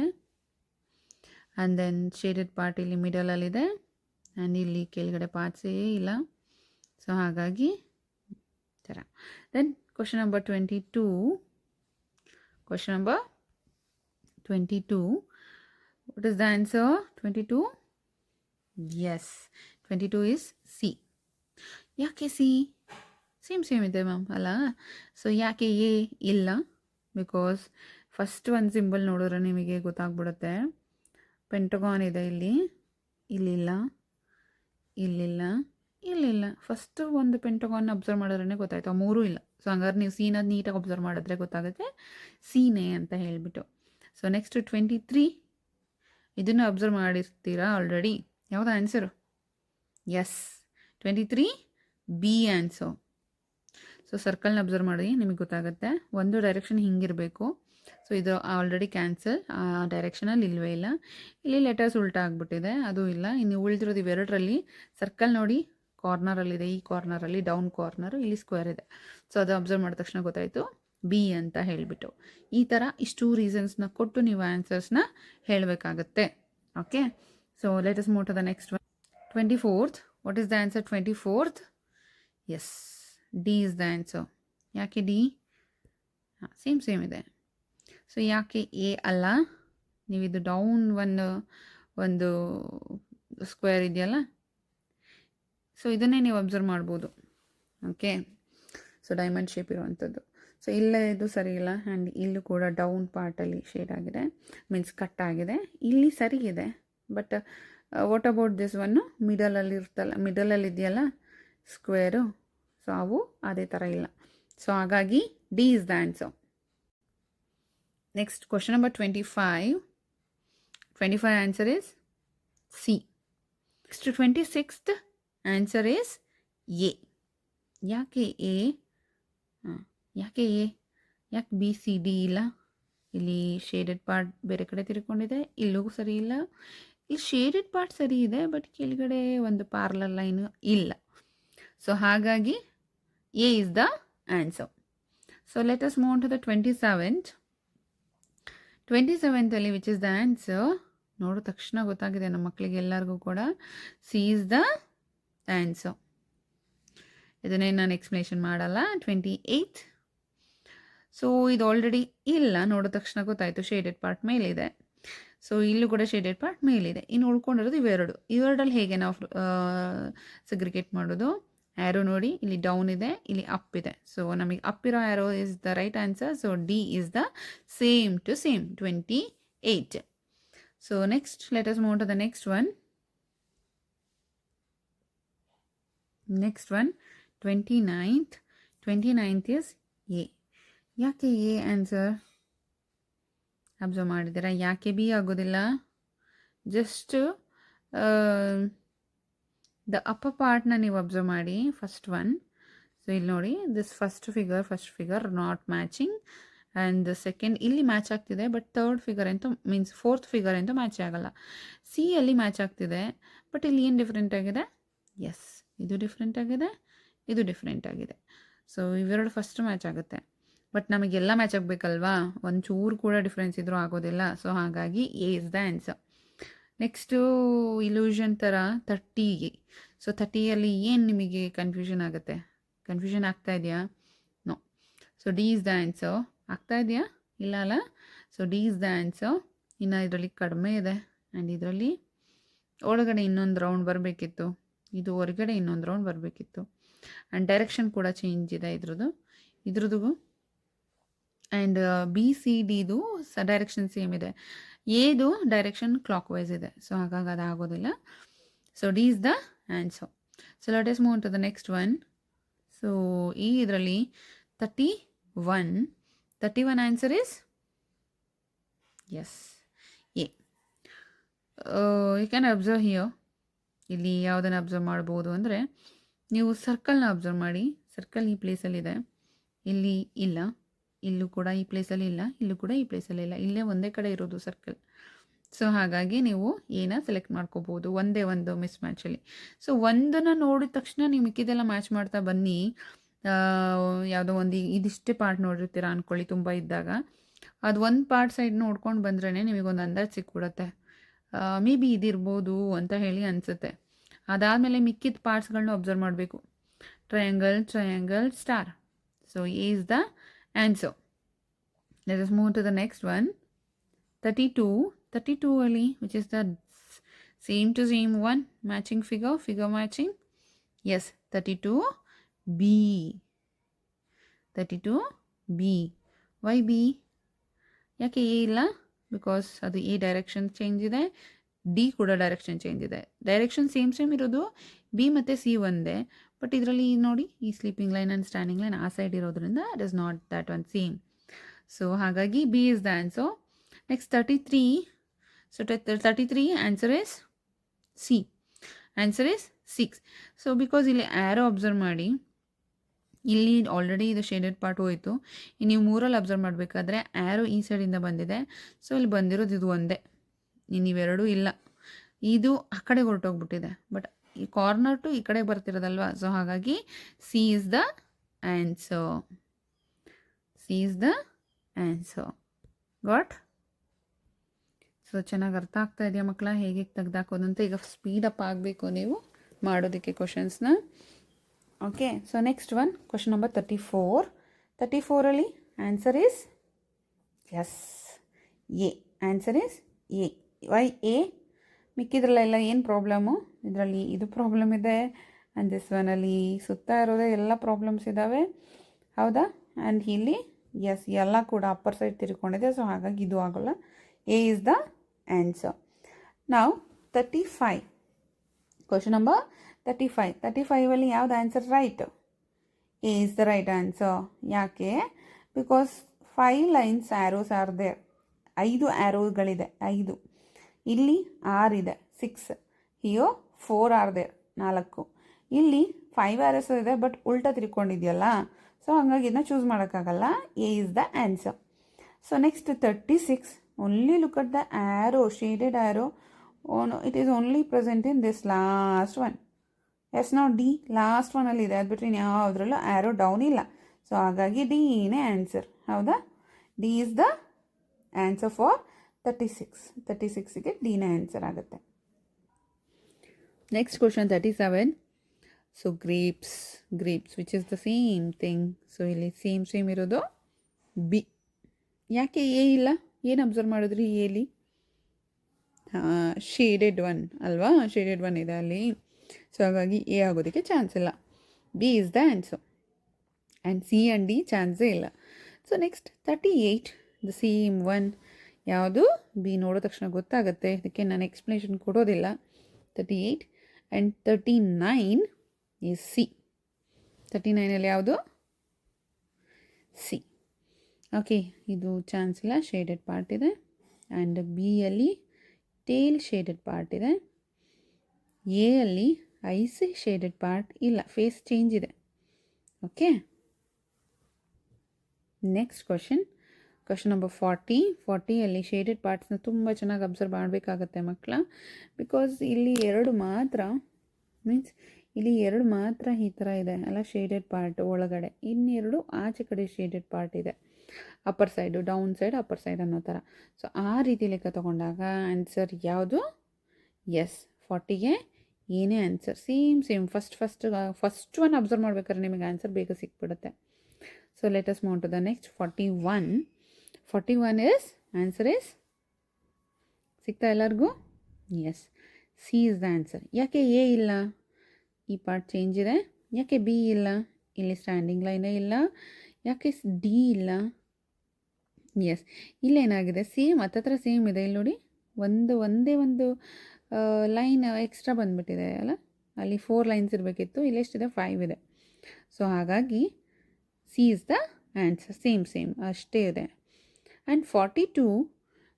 ಆ್ಯಂಡ್ ದೆನ್ ಶೇಡೆಡ್ ಪಾರ್ಟ್ ಇಲ್ಲಿ ಮಿಡಲಲ್ಲಿದೆ ಆ್ಯಂಡ್ ಇಲ್ಲಿ ಕೆಳಗಡೆ ಪಾರ್ಟ್ಸೇ ಇಲ್ಲ. ಸೊ ಹಾಗಾಗಿ ಥರ. Then question number 22. Question number 22. What is the answer? 22? Yes. 22 is C. ಯಾಕೆ ಸಿ? ಸೇಮ್ ಇದೆ ಮ್ಯಾಮ್ ಅಲ್ಲ? ಸೊ ಯಾಕೆ ಎ ಇಲ್ಲ? ಬಿಕಾಸ್ ಫಸ್ಟ್ ಒಂದು ಸಿಂಬಲ್ ನೋಡಿದ್ರೆ ನಿಮಗೆ ಗೊತ್ತಾಗ್ಬಿಡುತ್ತೆ. ಪೆಂಟಗಾನ್ ಇದೆ ಇಲ್ಲಿ, ಇಲ್ಲಿಲ್ಲ, ಇಲ್ಲಿಲ್ಲ, ಇಲ್ಲಿಲ್ಲ. ಫಸ್ಟ್ ಒಂದು ಪೆಂಟಗಾನ್ ಅಬ್ಸರ್ವ್ ಮಾಡಿದ್ರೇ ಗೊತ್ತಾಯ್ತು, ಆ ಮೂರೂ ಇಲ್ಲ. ಸೊ ಹಂಗಾದ್ರೆ ನೀವು ಸೀನ ನೀಟಾಗಿ ಅಬ್ಸರ್ವ್ ಮಾಡಿದ್ರೆ ಗೊತ್ತಾಗುತ್ತೆ ಸೀನೇ ಅಂತ ಹೇಳಿಬಿಟ್ಟು. So next 23. ಇದನ್ನು ಅಬ್ಸರ್ವ್ ಮಾಡಿರ್ತೀರಾ ಆಲ್ರೆಡಿ. ಯಾವುದು answer? Yes, 23 B answer. So ಸರ್ಕಲ್ನ ಅಬ್ಸರ್ವ್ ಮಾಡಿ ನಿಮಗೆ ಗೊತ್ತಾಗುತ್ತೆ. ಒಂದು ಡೈರೆಕ್ಷನ್ ಹಿಂಗಿರಬೇಕು. ಸೊ ಇದು ಆಲ್ರೆಡಿ ಕ್ಯಾನ್ಸಲ್, ಆ ಡೈರೆಕ್ಷನಲ್ಲಿ ಇಲ್ಲವೇ ಇಲ್ಲ. ಇಲ್ಲಿ ಲೆಟರ್ಸ್ ಉಲ್ಟಾ ಆಗಿಬಿಟ್ಟಿದೆ, ಅದು ಇಲ್ಲ. ಇನ್ನು ಉಳಿದಿರೋದು ಇವೆರಡರಲ್ಲಿ ಸರ್ಕಲ್ ನೋಡಿ, ಕಾರ್ನರಲ್ಲಿದೆ, ಈ ಕಾರ್ನರಲ್ಲಿ ಡೌನ್ ಕಾರ್ನರು, ಇಲ್ಲಿ ಸ್ಕ್ವೇರ್ ಇದೆ. ಸೊ ಅದು ಅಬ್ಸರ್ವ್ ಮಾಡಿದ ತಕ್ಷಣ ಗೊತ್ತಾಯಿತು ಬಿ ಅಂತ ಹೇಳಿಬಿಟ್ಟು. ಈ ಥರ ಇಷ್ಟು ರೀಸನ್ಸ್ನ ಕೊಟ್ಟು ನೀವು ಆನ್ಸರ್ಸ್ನ ಹೇಳಬೇಕಾಗತ್ತೆ. Okay, so let us move to the next one. 24th. What is the answer? 24th. Yes, D is the answer. ಯಾಕೆ ಡಿ? ಸೇಮ್ ಇದೆ. ಸೊ ಯಾಕೆ ಎ ಅಲ್ಲ? ನೀವು ಇದು ಡೌನ್ ಒಂದು ಸ್ಕ್ವೇರ್ ಇದೆಯಲ್ಲ, ಸೊ ಇದನ್ನೇ ನೀವು ಅಬ್ಸರ್ವ್ ಮಾಡ್ಬೋದು. ಓಕೆ, ಸೊ ಡೈಮಂಡ್ ಶೇಪ್ ಇರುವಂಥದ್ದು. ಸೊ ಇಲ್ಲೇ ಇದು ಸರಿ ಇಲ್ಲ. ಆ್ಯಂಡ್ ಇಲ್ಲೂ ಕೂಡ ಡೌನ್ ಪಾರ್ಟಲ್ಲಿ ಶೇಡ್ ಆಗಿದೆ, ಮೀನ್ಸ್ ಕಟ್ ಆಗಿದೆ. ಇಲ್ಲಿ ಸರಿ ಇದೆ, but what about this one ಮಿಡಲಲ್ಲಿ ಇರ್ತಲ್ಲ, ಮಿಡಲಲ್ಲಿ ಇದೆಯಲ್ಲ ಸ್ಕ್ವೇರು, ಸೊ ಅವು ಅದೇ ಥರ ಇಲ್ಲ. ಸೊ ಹಾಗಾಗಿ D is the answer. Next question number 25. 25 answer is C. Next 26th answer is A. ಯಾಕೆ ಎ? ಯಾಕೆ ಎ? ಯಾಕೆ ಬಿ ಸಿ ಡಿ ಇಲ್ಲ? ಇಲ್ಲಿ ಶೇಡೆಡ್ ಪಾರ್ಟ್ ಬೇರೆ ಕಡೆ ತಿರ್ಕೊಂಡಿದೆ, ಇಲ್ಲೂ ಸರಿ ಇಲ್ಲ. ಇಲ್ಲಿ ಶೇಡೆಡ್ ಪಾರ್ಟ್ ಸರಿ ಇದೆ, ಬಟ್ ಕೆಳಗಡೆ ಒಂದು ಪಾರ್ಲರ್ ಲೈನು ಇಲ್ಲ. ಸೊ ಹಾಗಾಗಿ A is the answer. So let us move to the 27th. 27th ಅಲ್ಲಿ ವಿಚ್ ಇಸ್ ದ ಆನ್ಸರ್? ನೋಡೋ ತಕ್ಷಣ ಗೊತ್ತಾಗಿದೆ ನಮ್ಮ ಮಕ್ಕಳಿಗೆ ಎಲ್ಲರಿಗೂ ಕೂಡ. C is the answer. ಇದನ್ನೇ ನಾನು ಎಕ್ಸ್ಪ್ಲೇಷನ್ ಮಾಡಲ್ಲ. 28th. ಸೊ ಇದು ಆಲ್ರೆಡಿ ಇಲ್ಲ, ನೋಡೋ ತಕ್ಷಣ ಗೊತ್ತಾಯಿತು ಶೇಡೆಡ್ ಪಾರ್ಟ್ ಮೇಲಿದೆ. ಸೊ ಇಲ್ಲೂ ಕೂಡ ಶೇಡೆಡ್ ಪಾರ್ಟ್ ಮೇಲಿದೆ. ಇನ್ನು ಉಳ್ಕೊಂಡಿರೋದು ಇವೆರಡಲ್ಲಿ ಹೇಗೆ ನಾವು ಸೆಗ್ರಿಗೇಟ್ ಮಾಡೋದು? ಆ್ಯರೋ ನೋಡಿ, ಇಲ್ಲಿ ಡೌನ್ ಇದೆ, ಇಲ್ಲಿ ಅಪ್ ಇದೆ. ಸೊ ನಮಗೆ ಅಪ್ ಇರೋ arrow is the right answer. So D is the same to same 28. So next let us move to the next one. Next one 29th. 29th is A. ಯಾಕೆ ಎ ಆನ್ಸರ್? ಅಬ್ಸರ್ವ್ ಮಾಡಿದ್ದೀರಾ? ಯಾಕೆ ಬಿ ಆಗೋದಿಲ್ಲ? ಜಸ್ಟ್ ದ ಅಪ್ಪರ್ ಪಾರ್ಟ್ನ ನೀವು ಅಬ್ಸರ್ವ್ ಮಾಡಿ, ಫಸ್ಟ್ ಒನ್. ಸೊ ಇಲ್ಲಿ ನೋಡಿ, this first figure not matching. And the second ಇಲ್ಲಿ ಮ್ಯಾಚ್ ಆಗ್ತಿದೆ, ಬಟ್ ಥರ್ಡ್ ಫಿಗರ್ ಅಂತೂ ಮೀನ್ಸ್ ಫೋರ್ತ್ ಫಿಗರ್ ಅಂತೂ ಮ್ಯಾಚ್ ಆಗಲ್ಲ. ಸಿ ಅಲ್ಲಿ ಮ್ಯಾಚ್ ಆಗ್ತಿದೆ, ಬಟ್ ಇಲ್ಲಿ ಏನು ಡಿಫ್ರೆಂಟ್ ಆಗಿದೆ? ಎಸ್, ಇದು ಡಿಫ್ರೆಂಟ್ ಆಗಿದೆ, ಇದು ಡಿಫ್ರೆಂಟ್ ಆಗಿದೆ. ಸೊ ಇವೆರಡು ಫಸ್ಟ್ ಮ್ಯಾಚ್ ಆಗುತ್ತೆ, ಬಟ್ ನಮಗೆಲ್ಲ ಮ್ಯಾಚ್ ಆಗಬೇಕಲ್ವಾ? ಒಂಚೂರು ಕೂಡ ಡಿಫ್ರೆನ್ಸ್ ಇದ್ರೂ ಆಗೋದಿಲ್ಲ. ಸೊ ಹಾಗಾಗಿ A is the answer. Next illusion ಥರ 30. ಸೊ 30ಯಲ್ಲಿ ಏನು ನಿಮಗೆ ಕನ್ಫ್ಯೂಷನ್ ಆಗುತ್ತೆ? ಕನ್ಫ್ಯೂಷನ್ ಆಗ್ತಾ ಇದೆಯಾ? No. So D is the answer. ಆಗ್ತಾ ಇದೆಯಾ? ಇಲ್ಲ ಅಲ್ಲ? So D is the answer. ಇನ್ನು ಇದರಲ್ಲಿ ಕಡಿಮೆ ಇದೆ ಆ್ಯಂಡ್ ಇದರಲ್ಲಿ ಒಳಗಡೆ ಇನ್ನೊಂದು ರೌಂಡ್ ಬರಬೇಕಿತ್ತು, ಇದು ಹೊರಗಡೆ ಇನ್ನೊಂದು ರೌಂಡ್ ಬರಬೇಕಿತ್ತು. ಆ್ಯಂಡ್ ಡೈರೆಕ್ಷನ್ ಕೂಡ ಚೇಂಜ್ ಇದೆ ಇದ್ರದ್ದು ಆ್ಯಂಡ್ ಬಿ ಸಿ ಡಿದು ಡೈರೆಕ್ಷನ್ ಸೇಮ್ ಇದೆ. ಎದು ಡೈರೆಕ್ಷನ್ ಕ್ಲಾಕ್ ವೈಸ್ ಇದೆ. ಸೊ ಹಾಗಾಗಿ ಅದು ಆಗೋದಿಲ್ಲ. So D is the answer. So let us move to the next one. So ಈ ಇದರಲ್ಲಿ 31 answer is yes A. You can observe here. ಇಲ್ಲಿ ಯಾವುದನ್ನು ಅಬ್ಸರ್ವ್ ಮಾಡ್ಬೋದು ಅಂದರೆ, ನೀವು ಸರ್ಕಲ್ನ ಅಬ್ಸರ್ವ್ ಮಾಡಿ. ಸರ್ಕಲ್ ಈ ಪ್ಲೇಸಲ್ಲಿದೆ, ಇಲ್ಲಿ ಇಲ್ಲ, ಇಲ್ಲೂ ಕೂಡ ಈ ಪ್ಲೇಸಲ್ಲಿ ಇಲ್ಲ, ಇಲ್ಲೂ ಕೂಡ ಈ ಪ್ಲೇಸಲ್ಲಿ ಇಲ್ಲ, ಇಲ್ಲೇ ಒಂದೇ ಕಡೆ ಇರೋದು ಸರ್ಕಲ್. ಸೊ ಹಾಗಾಗಿ ನೀವು ಏನ ಸೆಲೆಕ್ಟ್ ಮಾಡ್ಕೋಬೋದು ಒಂದೇ ಒಂದು ಮಿಸ್ ಮ್ಯಾಚಲ್ಲಿ. ಸೊ ಒಂದನ್ನು ನೋಡಿದ ತಕ್ಷಣ ನೀವು ಮಿಕ್ಕಿದೆಲ್ಲ ಮ್ಯಾಚ್ ಮಾಡ್ತಾ ಬನ್ನಿ. ಯಾವುದೋ ಒಂದು ಇದಿಷ್ಟೇ ಪಾರ್ಟ್ ನೋಡಿರ್ತೀರ ಅಂದ್ಕೊಳ್ಳಿ ತುಂಬ ಇದ್ದಾಗ, ಅದು ಒಂದು ಪಾರ್ಟ್ ಸೈಡ್ ನೋಡ್ಕೊಂಡು ಬಂದ್ರೇ ನಿಮಗೊಂದು ಅಂದಾಜು ಸಿಕ್ಬಿಡುತ್ತೆ. ಮೇ ಬಿ ಇದಿರ್ಬೋದು ಅಂತ ಹೇಳಿ ಅನಿಸುತ್ತೆ. ಅದಾದಮೇಲೆ ಮಿಕ್ಕಿದ ಪಾರ್ಟ್ಸ್ಗಳನ್ನ ಅಬ್ಸರ್ವ್ ಮಾಡಬೇಕು. Triangle, star. So A is the answer. Let us move to the next one. 32 ಅಲ್ಲಿ, which is the same to same one, matching figure matching. Yes, 32B. Why B? ಯಾಕೆ ಎ ಇಲ್ಲ? ಬಿಕಾಸ್ ಅದು ಎ ಡೈರೆಕ್ಷನ್ ಚೇಂಜ್ ಇದೆ, ಡಿ ಕೂಡ ಡೈರೆಕ್ಷನ್ ಚೇಂಜ್ ಇದೆ. ಡೈರೆಕ್ಷನ್ ಸೇಮ್ ಇರೋದು ಬಿ ಮತ್ತು ಸಿ ಒಂದೇ. ಬಟ್ ಇದರಲ್ಲಿ ನೋಡಿ, ಈ sleeping line and standing line ಆ ಸೈಡ್ ಇರೋದ್ರಿಂದ it is not that one same. So ಹಾಗಾಗಿ B is the answer. Next 33. So 33 answer is C. Answer is 6. So because ಇಲ್ಲಿ ಆ್ಯರೋ ಅಬ್ಸರ್ವ್ ಮಾಡಿ, ಇಲ್ಲಿ ಆಲ್ರೆಡಿ ಇದು ಶೇಡೆಡ್ ಪಾರ್ಟ್ ಹೋಯಿತು. ನೀವು ಮೂರಲ್ಲಿ ಅಬ್ಸರ್ವ್ ಮಾಡಬೇಕಾದ್ರೆ ಆ್ಯರೋ ಈ ಸೈಡಿಂದ ಬಂದಿದೆ. ಸೊ ಇಲ್ಲಿ ಬಂದಿರೋದು ಇದು ಒಂದೇ, ಇನ್ನಿವೆರಡೂ ಇಲ್ಲ. ಇದು ಆ ಕಡೆಗೆ ಹೊರಟೋಗ್ಬಿಟ್ಟಿದೆ, ಬಟ್ ಈ ಕಾರ್ನರ್ ಟು ಈ ಕಡೆಗೆ ಬರ್ತಿರೋದಲ್ವ. ಸೊ ಹಾಗಾಗಿ C is the answer. Got? So ಚೆನ್ನಾಗಿ ಅರ್ಥ ಆಗ್ತಾ ಇದೆಯಾ ಮಕ್ಕಳ, ಹೇಗೆ ತೆಗ್ದಾಕೋದಂತ? ಈಗ ಸ್ಪೀಡಪ್ ಆಗಬೇಕು ನೀವು ಮಾಡೋದಕ್ಕೆ ಕ್ವಶನ್ಸ್ನ. Okay, so next one, question number 34. 34ಅಲ್ಲಿ answer is yes A. Answer is A. Why A? ಮಿಕ್ಕಿದ್ರಲ್ಲೆಲ್ಲ ಏನು ಪ್ರಾಬ್ಲಮ್ಮು? ಇದರಲ್ಲಿ ಇದು ಪ್ರಾಬ್ಲಮ್ ಇದೆ, ಆ್ಯಂಡ್ ದಿಸ್ ಒನಲ್ಲಿ ಸುತ್ತ ಇರೋದೇ ಎಲ್ಲ ಪ್ರಾಬ್ಲಮ್ಸ್ ಇದ್ದಾವೆ, ಹೌದಾ? ಆ್ಯಂಡ್ ಇಲ್ಲಿ ಎಸ್ ಎಲ್ಲ ಕೂಡ ಅಪ್ಪರ್ ಸೈಡ್ ತಿರ್ಕೊಂಡಿದೆ. ಸೊ ಹಾಗಾಗಿ ಇದು ಆಗೋಲ್ಲ. A is the answer. ನಾವು 35. Question number 35. 35ಅಲ್ಲಿ ಯಾವ್ದು answer right? A is the right answer. ಯಾಕೆ? Because 5 lines arrows are there. 5 ಆ್ಯರೋಗಳಿದೆ, 5. ಇಲ್ಲಿ 6 ಇದೆ, 6. Here 4 are there, 4. ಇಲ್ಲಿ 5 ಆ್ಯರೋಸ್ ಇದೆ, ಬಟ್ ಉಲ್ಟಾ ತಿರ್ಕೊಂಡಿದೆಯಲ್ಲ. ಸೊ ಹಾಗಾಗಿ ಇದನ್ನ ಚೂಸ್ ಮಾಡೋಕ್ಕಾಗಲ್ಲ. A is the answer. So next 36. Only look at the arrow, shaded arrow. It is only present in this last one. Yes ನಾವು ಡಿ ಲಾಸ್ಟ್ ಒನಲ್ಲಿ ಇದೆ, ಅದು ಬಿಟ್ಟರೆ ಯಾವುದ್ರಲ್ಲೂ ಆ್ಯರೋ ಡೌನ್ ಇಲ್ಲ. ಸೊ ಹಾಗಾಗಿ ಡಿನೇ ಆನ್ಸರ್, ಹೌದಾ? D is the answer for 36. 36ಗೆ ಡಿನೇ ಆನ್ಸರ್ ಆಗುತ್ತೆ. Next question 37. So grapes, which is the same thing. So ಇಲ್ಲಿ ಸೇಮ್ ಇರೋದು ಬಿ. ಯಾಕೆ ಎ ಇಲ್ಲ? ಏನು ಅಬ್ಸರ್ವ್ ಮಾಡಿದ್ರಿ ಎಲ್ಲಿ? ಶೇಡೆಡ್ ಒನ್ ಅಲ್ವಾ? ಶೇಡೆಡ್ ಒನ್ ಇದೆ ಅಲ್ಲಿ. ಸೊ ಹಾಗಾಗಿ ಎ ಆಗೋದಕ್ಕೆ ಚಾನ್ಸ್ ಇಲ್ಲ. B is the answer. And C and D ಚಾನ್ಸೇ ಇಲ್ಲ. So next 38. The same one. ಯಾವುದು? ಬಿ ನೋಡೋ ತಕ್ಷಣ ಗೊತ್ತಾಗುತ್ತೆ, ಇದಕ್ಕೆ ನಾನು ಎಕ್ಸ್ಪ್ಲನೇಷನ್ ಕೊಡೋದಿಲ್ಲ. 38 ಆ್ಯಂಡ್ 39 ಈಸ್ ಸಿ. 39ಅಲ್ಲಿ ಯಾವುದು? ಸಿ. ಓಕೆ, ಇದು ಚಾನ್ಸ್ ಇಲ್ಲ, ಶೇಡೆಡ್ ಪಾರ್ಟ್ ಇದೆ. ಆ್ಯಂಡ್ ಬಿ ಅಲ್ಲಿ ಟೇಲ್ ಶೇಡೆಡ್ ಪಾರ್ಟ್ ಇದೆ. ಎ ಅಲ್ಲಿ ಐಸ್ ಶೇಡೆಡ್ ಪಾರ್ಟ್ ಇಲ್ಲ, ಫೇಸ್ ಚೇಂಜ್ ಇದೆ. Okay, next question number 40. 40ಅಲ್ಲಿ ಶೇಡೆಡ್ ಪಾರ್ಟ್ಸ್ನ ತುಂಬ ಚೆನ್ನಾಗಿ ಅಬ್ಸರ್ವ್ ಮಾಡಬೇಕಾಗತ್ತೆ ಮಕ್ಕಳ. ಬಿಕಾಸ್ ಇಲ್ಲಿ ಎರಡು ಮಾತ್ರ ಈ ಥರ ಇದೆ ಅಲ್ಲ, ಶೇಡೆಡ್ ಪಾರ್ಟ್ ಒಳಗಡೆ. ಇನ್ನೆರಡು ಆಚೆ ಕಡೆ ಶೇಡೆಡ್ ಪಾರ್ಟ್ ಇದೆ, upper side, down side, upper side ಅನ್ನೋ ಥರ. ಸೊ ಆ ರೀತಿ ಲೆಕ್ಕ ತೊಗೊಂಡಾಗ ಆನ್ಸರ್ ಯಾವುದು? ಎಸ್, 40ಗೆ ಏನೇ answer. Same first one observe ಮಾಡ್ಬೇಕಾದ್ರೆ ನಿಮಗೆ ಆನ್ಸರ್ ಬೇಗ ಸಿಕ್ಬಿಡುತ್ತೆ. So let us move to the next 41. 41 is answer is ಸಿಗ್ತಾ ಎಲ್ಲರಿಗೂ? Yes, C is the answer. ಯಾಕೆ ಎ ಇಲ್ಲ? ಈ ಪಾರ್ಟ್ ಚೇಂಜ್ ಇದೆ. ಯಾಕೆ ಬಿ ಇಲ್ಲ? ಇಲ್ಲಿ ಸ್ಟ್ಯಾಂಡಿಂಗ್ ಲೈನೇ ಇಲ್ಲ. ಯಾಕೆ ಡಿ ಇಲ್ಲ? ಎಸ್, ಇಲ್ಲೇನಾಗಿದೆ, ಸೇಮ್ ಹತ್ತತ್ರ ಸೇಮ್ ಇದೆ. ಇಲ್ಲಿ ನೋಡಿ, ಒಂದೇ ಒಂದು ಲೈನ್ ಎಕ್ಸ್ಟ್ರಾ ಬಂದುಬಿಟ್ಟಿದೆ ಅಲ್ಲ. ಅಲ್ಲಿ 4 ಲೈನ್ಸ್ ಇರಬೇಕಿತ್ತು, ಇಲ್ಲಿ ಎಷ್ಟಿದೆ? 5 ಇದೆ. ಸೊ ಹಾಗಾಗಿ C is the answer. Same ಅಷ್ಟೇ ಇದೆ. And 42,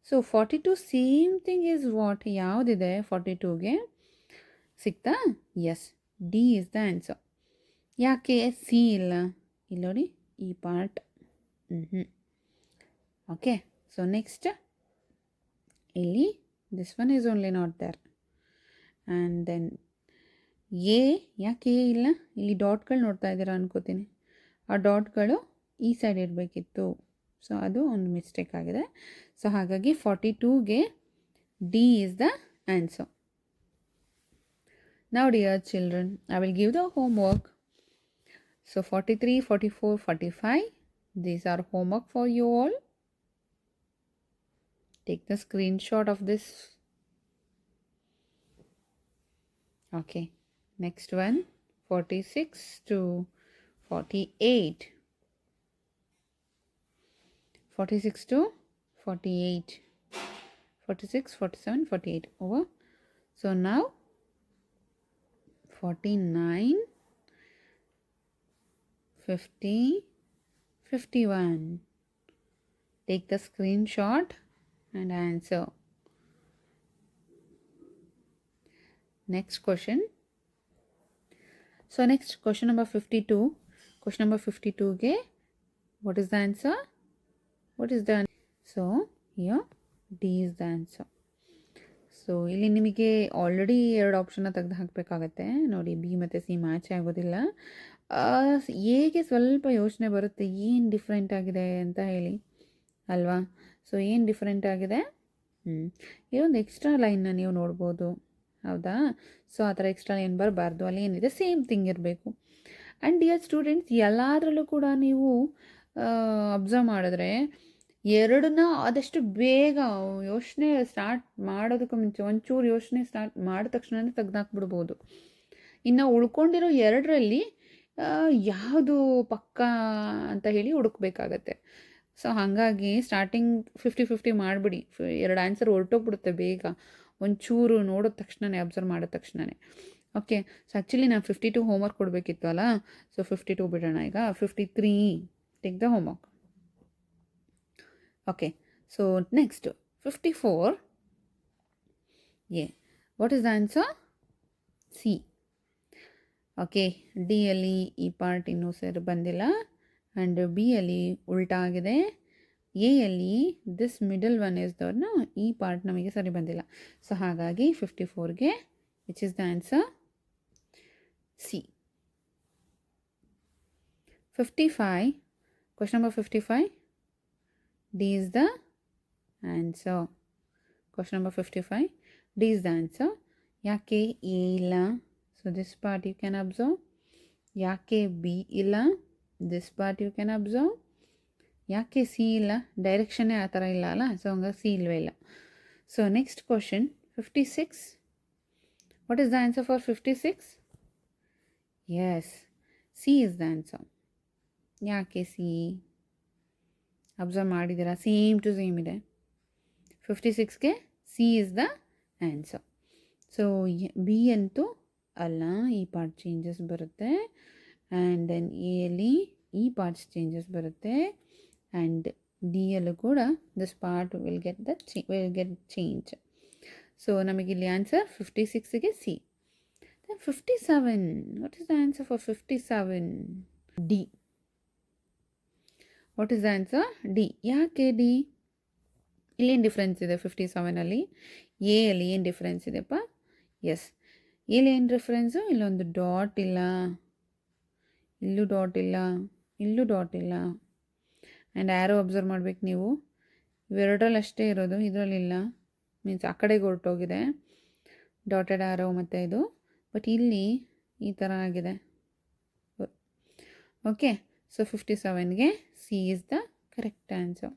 so 42 same thing is what? ಯಾವುದಿದೆ 42ಗೆ? ಸಿಗ್ತಾ? Yes, D is the answer. ಯಾಕೆ ಸಿ ಇಲ್ಲ? ಇಲ್ಲಿ ನೋಡಿ, ಈ ಪಾರ್ಟ್. ಓಕೆ, ಸೊ ನೆಕ್ಸ್ಟ್ ಇಲ್ಲಿ this one is only not there. And then A, ಯಾಕೆ ಎ ಇಲ್ಲ? ಇಲ್ಲಿ ಡಾಟ್ಗಳು ನೋಡ್ತಾ ಇದ್ದೀರಾ ಅನ್ಕೋತೀನಿ. ಆ ಡಾಟ್ಗಳು ಈ ಸೈಡ್ ಇರಬೇಕಿತ್ತು. ಸೊ ಅದು ಒಂದು ಮಿಸ್ಟೇಕ್ ಆಗಿದೆ. ಸೊ ಹಾಗಾಗಿ 42ಗೆ D is the answer. Now dear children, I will give the homework. So 43, 44, 45, these are homework for you all. Take the screenshot of this. Okay, next one, 46 to 48. 46 to 48. 46, 47, 48. Over. So now 49, 50, 51. Take the screenshot and answer. Next question. So next question number 52. Question number 52 ge, what is the answer? What is the answer? So here D is the answer. So ಇಲ್ಲಿ ನಿಮಗೆ ಆಲ್ರೆಡಿ 2 ಆಪ್ಷನ್ನ ತೆಗೆದು ಹಾಕಬೇಕಾಗತ್ತೆ. ನೋಡಿ, ಬಿ ಮತ್ತು ಸಿ ಮ್ಯಾಚ್ ಆಗೋದಿಲ್ಲ. ಎಗೆ ಸ್ವಲ್ಪ ಯೋಚನೆ ಬರುತ್ತೆ, ಏನು ಡಿಫ್ರೆಂಟ್ ಆಗಿದೆ ಅಂತ ಹೇಳಿ ಅಲ್ವಾ. ಸೊ ಏನು ಡಿಫ್ರೆಂಟ್ ಆಗಿದೆ? ಇದೊಂದು ಎಕ್ಸ್ಟ್ರಾ ಲೈನ್ನ ನೀವು ನೋಡ್ಬೋದು, ಹೌದಾ. ಸೊ ಆ ಥರ ಎಕ್ಸ್ಟ್ರಾ ಲೈನ್ ಬರಬಾರ್ದು, ಅಲ್ಲಿ ಏನಿದೆ ಸೇಮ್ ಥಿಂಗ್ ಇರಬೇಕು. ಆ್ಯಂಡ್ ಡಿಯರ್ ಸ್ಟೂಡೆಂಟ್ಸ್, ಎಲ್ಲದರಲ್ಲೂ ಕೂಡ ನೀವು ಅಬ್ಸರ್ವ್ ಮಾಡಿದ್ರೆ ಎರಡನ್ನ ಆದಷ್ಟು ಬೇಗ ಯೋಚನೆ ಸ್ಟಾರ್ಟ್ ಮಾಡೋದಕ್ಕೆ ಮುಂಚೆ ಒಂಚೂರು ಯೋಚನೆ ಸ್ಟಾರ್ಟ್ ಮಾಡಿದ ತಕ್ಷಣವೇ ತೆಗೆದಾಕ್ಬಿಡ್ಬೋದು. ಇನ್ನು ಉಳ್ಕೊಂಡಿರೋ ಎರಡರಲ್ಲಿ ಯಾವುದು ಪಕ್ಕ ಅಂತ ಹೇಳಿ ಹುಡುಕ್ಬೇಕಾಗತ್ತೆ. ಸೊ ಹಾಗಾಗಿ ಸ್ಟಾರ್ಟಿಂಗ್ 50-50 ಮಾಡಿಬಿಡಿ. 2 ಆನ್ಸರ್ ಹೊರಟೋಗ್ಬಿಡುತ್ತೆ ಬೇಗ, ಒಂಚೂರು ನೋಡಿದ ತಕ್ಷಣವೇ, ಅಬ್ಸರ್ವ್ ಮಾಡಿದ ತಕ್ಷಣವೇ. ಓಕೆ, ಸೊ ಆ್ಯಕ್ಚುಲಿ ನಾನು 52 ಹೋಮ್ವರ್ಕ್ ಕೊಡಬೇಕಿತ್ತು ಅಲ್ಲ. ಸೊ 52 ಬಿಡೋಣ. ಈಗ 53 take the homework. Okay, so next 54. Yeah, what is the answer? C. Okay, D ಅಲ್ಲಿ ಈ ಪಾರ್ಟ್ ಇನ್ನೂ ಸರಿ ಬಂದಿಲ್ಲ. ಆ್ಯಂಡ್ ಬಿ ಅಲ್ಲಿ ಉಲ್ಟಾ ಆಗಿದೆ. ಎ ಅಲ್ಲಿ ದಿಸ್ ಮಿಡಲ್ ಒನ್ ಇಸ್ ದರ್ನ, ಈ ಪಾರ್ಟ್ ನಮಗೆ ಸರಿ ಬಂದಿಲ್ಲ. ಸೊ ಹಾಗಾಗಿ 54ಗೆ which is the answer? C. 55, question number 55. D is the answer. Question number 55. D is the answer. Yake A illa. So this part you can observe. Yake B illa. This part you can observe. Yake C illa. Direction ಆ ಥರ ಇಲ್ಲ ಅಲ್ಲ. ಸೊ ಹಂಗ C ಇಲ್ವೇ ಇಲ್ಲ. So next question 56. What is the answer for 56? Yes, C is the answer. ಯಾಕೆ ಸಿ? ಅಬ್ಸರ್ವ್ ಮಾಡಿದ್ದೀರಾ, ಸೇಮ್ ಟು ಸೇಮ್ ಇದೆ. 56ಗೆ C is the answer. So B ಅಂತೂ ಅಲ್ಲ, ಈ ಪಾರ್ಟ್ ಚೇಂಜಸ್ ಬರುತ್ತೆ. ಆ್ಯಂಡ್ ದೆನ್ ಎಲ್ಲಿ ಈ ಪಾರ್ಟ್ಸ್ ಚೇಂಜಸ್ ಬರುತ್ತೆ. ಆ್ಯಂಡ್ ಡಿ ಯಲ್ಲೂ ಕೂಡ this part will get change. So ನಮಗಿಲ್ಲಿ ಆನ್ಸರ್ 56ಗೆ C. 57. What is the answer for 57? D. What is the answer? D. ಯಾಕೆ ಡಿ? ಇಲ್ಲೇನು ಡಿಫ್ರೆನ್ಸ್ ಇದೆ 57ಅಲ್ಲಿ? ಎ ಅಲ್ಲಿ ಏನು ಡಿಫ್ರೆನ್ಸ್ ಇದೆಪ್ಪ? ಎಸ್, ಇಲ್ಲಿ ಏನು ಡಿಫ್ರೆನ್ಸು? ಇಲ್ಲೊಂದು ಡಾಟ್ ಇಲ್ಲ, ಇಲ್ಲೂ ಡಾಟ್ ಇಲ್ಲ, ಇಲ್ಲೂ ಡಾಟ್ ಇಲ್ಲ. ಆ್ಯಂಡ್ ಆ್ಯರೋ ಅಬ್ಸರ್ವ್ ಮಾಡ್ಬೇಕು ನೀವು, ಇವೆರಡರಲ್ಲಿ ಅಷ್ಟೇ ಇರೋದು, ಇದರಲ್ಲಿಲ್ಲ. ಮೀನ್ಸ್ ಆ ಕಡೆಗೆ ಹೊರಟೋಗಿದೆ ಡಾಟೆಡ್ ಆ್ಯರೋ ಮತ್ತು ಇದು. ಬಟ್ ಇಲ್ಲಿ ಈ ಥರ ಆಗಿದೆ. ಓಕೆ, ಸೊ 57ಗೆ C is the correct answer.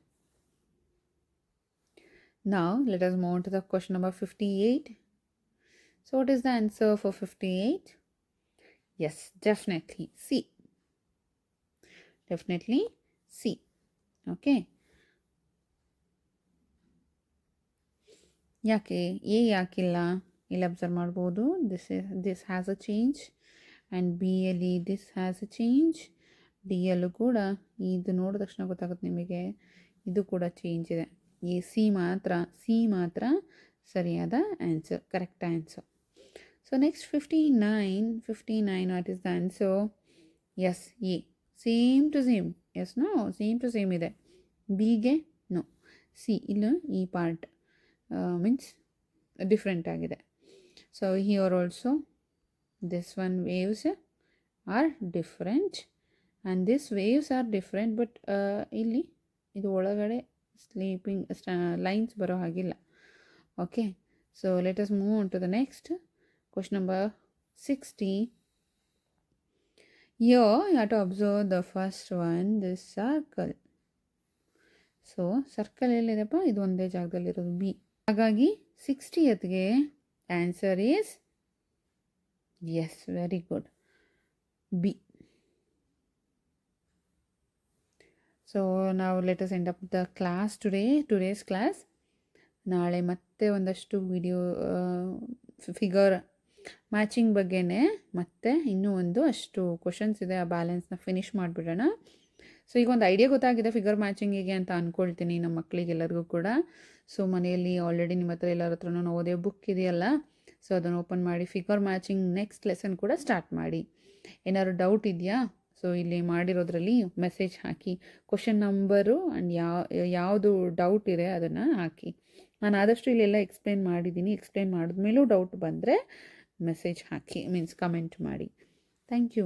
Now let us move on to the question number 58. So what is the answer for 58? Yes, definitely C. Definitely C. Okay. ಯಾಕೆ ಎ ಯಾಕಿಲ್ಲ ಇಲ್ಲಿ ಅಬ್ಸರ್ವ್ ಮಾಡ್ಬೋದು. This has a change and B ಯಲ್ಲಿ this has a change. D ಯಲ್ಲೂ ಕೂಡ ಇದು ನೋಡಿದ ತಕ್ಷಣ ಗೊತ್ತಾಗುತ್ತೆ ನಿಮಗೆ, ಇದು ಕೂಡ ಚೇಂಜ್ ಇದೆ. ಈ ಸಿ ಮಾತ್ರ ಸರಿಯಾದ answer, correct answer. So next 59 what is the answer? Yes, A. Same to same. Yes, no, same to same ಇದೆ. ಬಿಗೆ ನೋ. ಸಿ, ಇಲ್ಲ ಈ ಪಾರ್ಟ್ ಮೀನ್ಸ್ ಡಿಫ್ರೆಂಟ್ ಆಗಿದೆ. So here also this one waves are different and this waves are different, but ಇಲ್ಲಿ ಇದು ಒಳಗಡೆ ಸ್ಲೀಪಿಂಗ್ ಲೈನ್ಸ್ ಬರೋ ಹಾಗಿಲ್ಲ. Okay, so let us move on to the next question number 60. Here you have to observe the first one, this circle. So circle ಎಲ್ಲಿದೆಪ್ಪ? ಇದು ಒಂದೇ ಜಾಗದಲ್ಲಿರೋದು, ಬಿ. ಹಾಗಾಗಿ 60ಗೆ answer is yes, very good, B. So ನಾವು let us end up the class today's class. ನಾಳೆ ಮತ್ತೆ ಒಂದಷ್ಟು ವಿಡಿಯೋ ಫಿಗರ್ ಮ್ಯಾಚಿಂಗ್ ಬಗ್ಗೆನೇ ಮತ್ತೆ ಇನ್ನೂ ಒಂದು ಅಷ್ಟು ಕ್ವಶನ್ಸ್ ಇದೆ, ಆ ಬ್ಯಾಲೆನ್ಸ್ನ ಫಿನಿಷ್ ಮಾಡಿಬಿಡೋಣ. ಸೊ ಈಗ ಒಂದು ಐಡಿಯಾ ಗೊತ್ತಾಗಿದೆ ಫಿಗರ್ ಮ್ಯಾಚಿಂಗಿಗೆ ಅಂತ ಅಂದ್ಕೊಳ್ತೀನಿ ನಮ್ಮ ಮಕ್ಕಳಿಗೆಲ್ಲರಿಗೂ ಕೂಡ. ಸೊ ಮನೆಯಲ್ಲಿ ಆಲ್ರೆಡಿ ನಿಮ್ಮ ಹತ್ರ ಎಲ್ಲರ ಹತ್ರನೂ ಓದೇ ಬುಕ್ ಇದೆಯಲ್ಲ, ಸೊ ಅದನ್ನು ಓಪನ್ ಮಾಡಿ ಫಿಗರ್ ಮ್ಯಾಚಿಂಗ್ ನೆಕ್ಸ್ಟ್ ಲೆಸನ್ ಕೂಡ ಸ್ಟಾರ್ಟ್ ಮಾಡಿ. ಏನಾದ್ರು ಡೌಟ್ ಇದೆಯಾ? ಸೊ ಇಲ್ಲಿ ಮಾಡಿರೋದ್ರಲ್ಲಿ ಮೆಸೇಜ್ ಹಾಕಿ, ಕ್ವಶನ್ ನಂಬರು ಆ್ಯಂಡ್ ಯಾವುದು ಡೌಟ್ ಇದೆ ಅದನ್ನು ಹಾಕಿ. ನಾನು ಆದಷ್ಟು ಇಲ್ಲೆಲ್ಲ ಎಕ್ಸ್ಪ್ಲೇನ್ ಮಾಡಿದ್ದೀನಿ. ಎಕ್ಸ್ಪ್ಲೇನ್ ಮಾಡಿದ್ಮೇಲೂ ಡೌಟ್ ಬಂದರೆ ಮೆಸೇಜ್ ಹಾಕಿ, ಮೀನ್ಸ್ ಕಮೆಂಟ್ ಮಾಡಿ. Thank you.